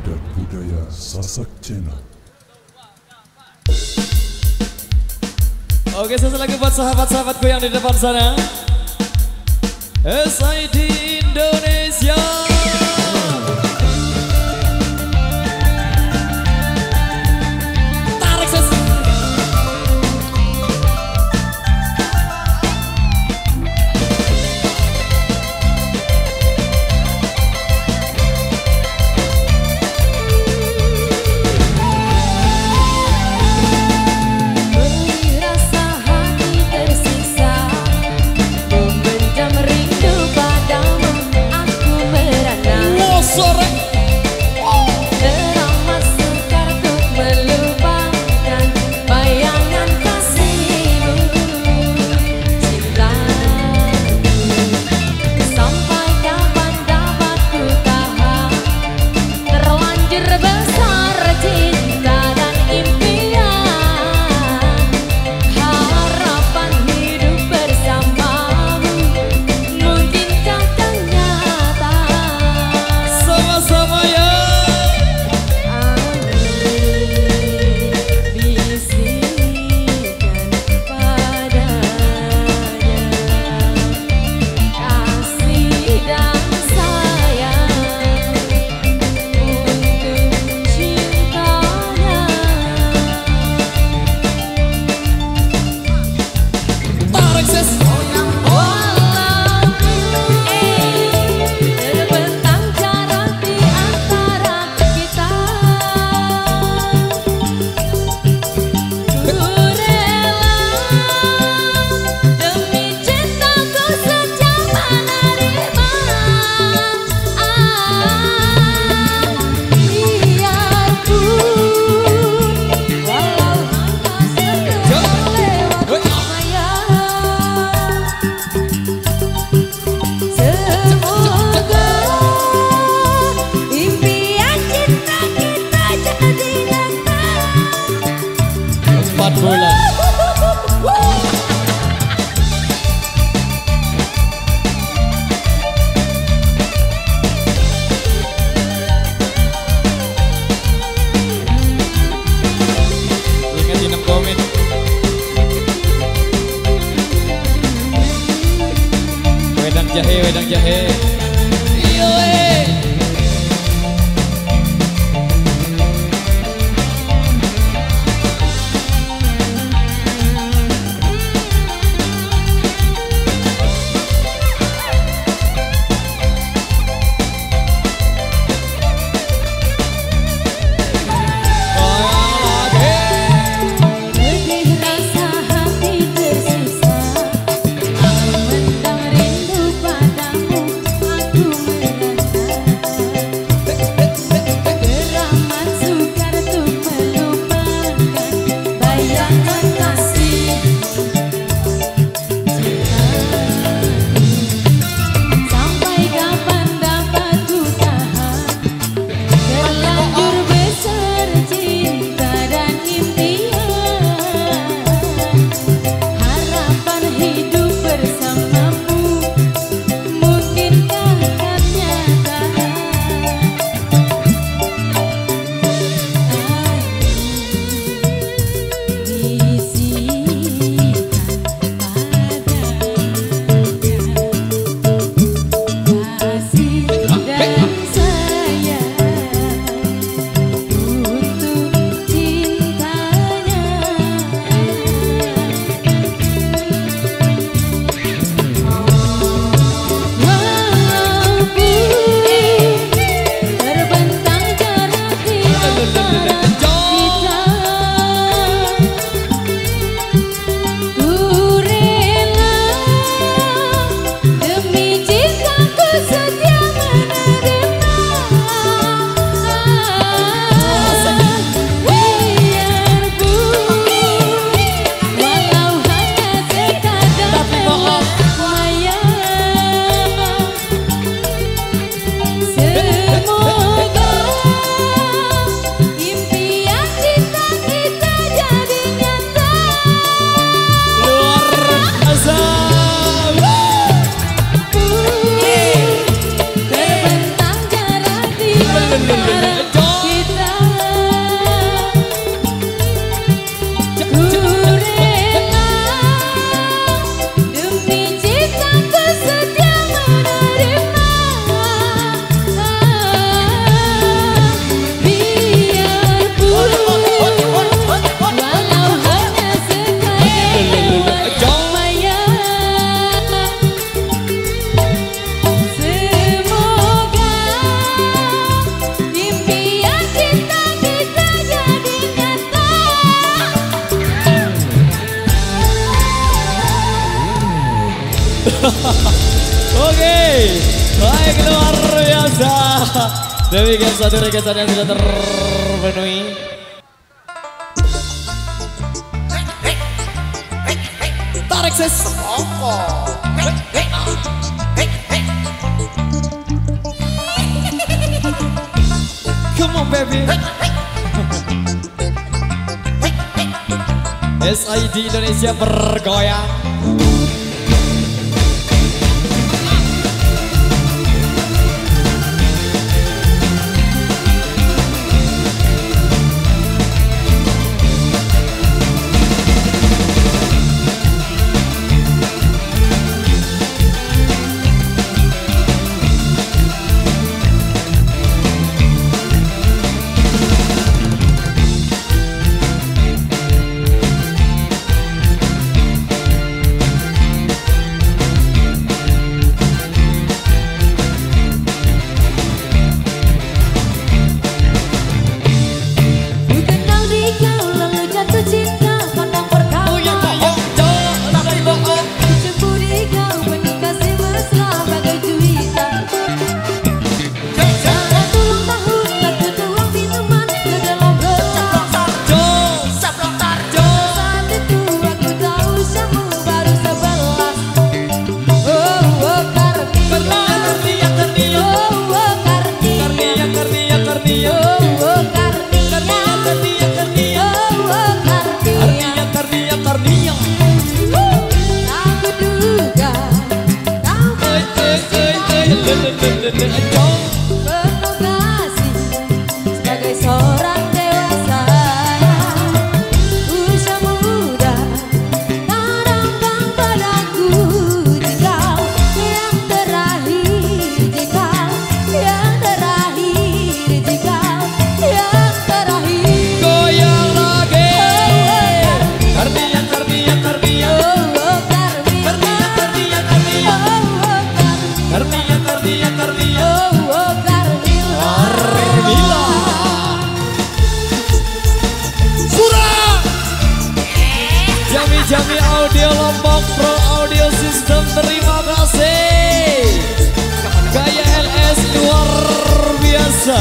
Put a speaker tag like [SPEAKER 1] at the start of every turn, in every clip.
[SPEAKER 1] dan budaya Sasak Channel.
[SPEAKER 2] Oke, satu lagi buat sahabat-sahabatku yang di depan sana. SID Indonesia. Tarik ses. Wedang jahe. Iyo
[SPEAKER 3] Don't
[SPEAKER 2] Demikian satu requestan yang sudah terpenuhi. Tarik ses. Come on baby. SID Indonesia bergoyang.
[SPEAKER 3] Sebagai seorang dewasa, usia muda tanamkan padaku jika yang terakhir, jika yang terakhir, jika yang terakhir.
[SPEAKER 2] Goyang lagi. Karnia, Karnia, Karnia. Karnia, Karnia, Karnia. Karnia, Karnia, Karnia. Carmila. Surah. Jami Audio Lombok Pro Audio System, terima kasih. Gaya LS luar biasa.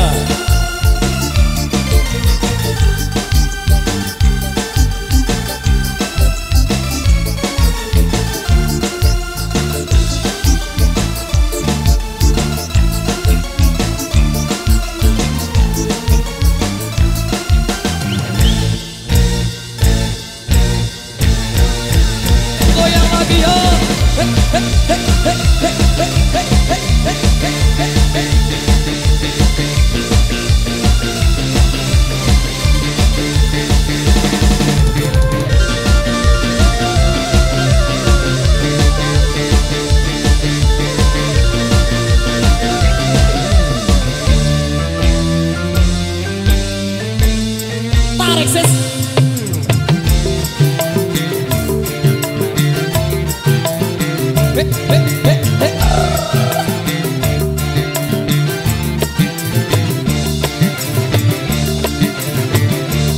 [SPEAKER 2] Tarik ses.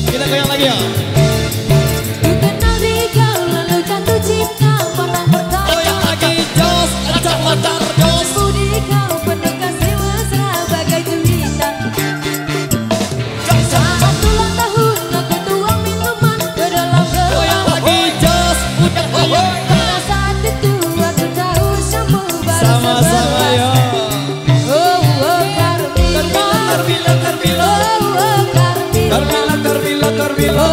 [SPEAKER 2] Kita goyang lagi ya.
[SPEAKER 3] Kenal kau lalu jatuh cinta pandang pertama.
[SPEAKER 2] Goyang lagi, jos, acak latar, jos.
[SPEAKER 3] Budi kau penuh kasih mesra bagai jelita. Saat ulang tahun aku tuang minuman ke dalam gelas.
[SPEAKER 2] Goyang lagi, jos, udah goyang.
[SPEAKER 3] Pada saat itu aku tahu kamu baru
[SPEAKER 2] Sama-sama ya.
[SPEAKER 3] Carmila,
[SPEAKER 2] Carmila, Carmila. Carmila, Carmila.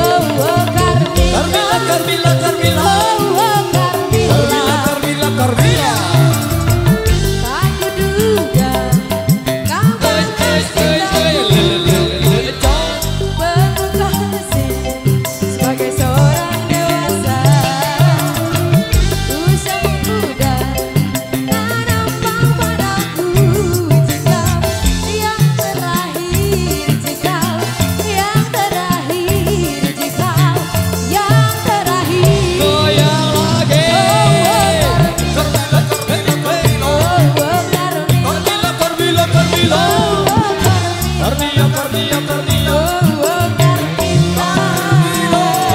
[SPEAKER 2] Carmila, Carmila, Carmila. Carmila, Carmila, Carmila.
[SPEAKER 3] Aku duga kau penuh kasih sebagai seorang dewasa, usia muda tanamkan padaku jika yang terakhir, jika yang terakhir, jika yang terakhir.
[SPEAKER 2] Goyang lagi. Carmila, Carmila, Carmila. Carmila, Carmila, Carmila.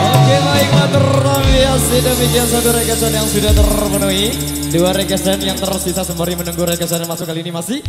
[SPEAKER 2] Oke baik, matur biasa. Demikian satu requestan yang sudah terpenuhi. Dua requestan yang tersisa sembari menunggu requestan yang masuk kali ini masih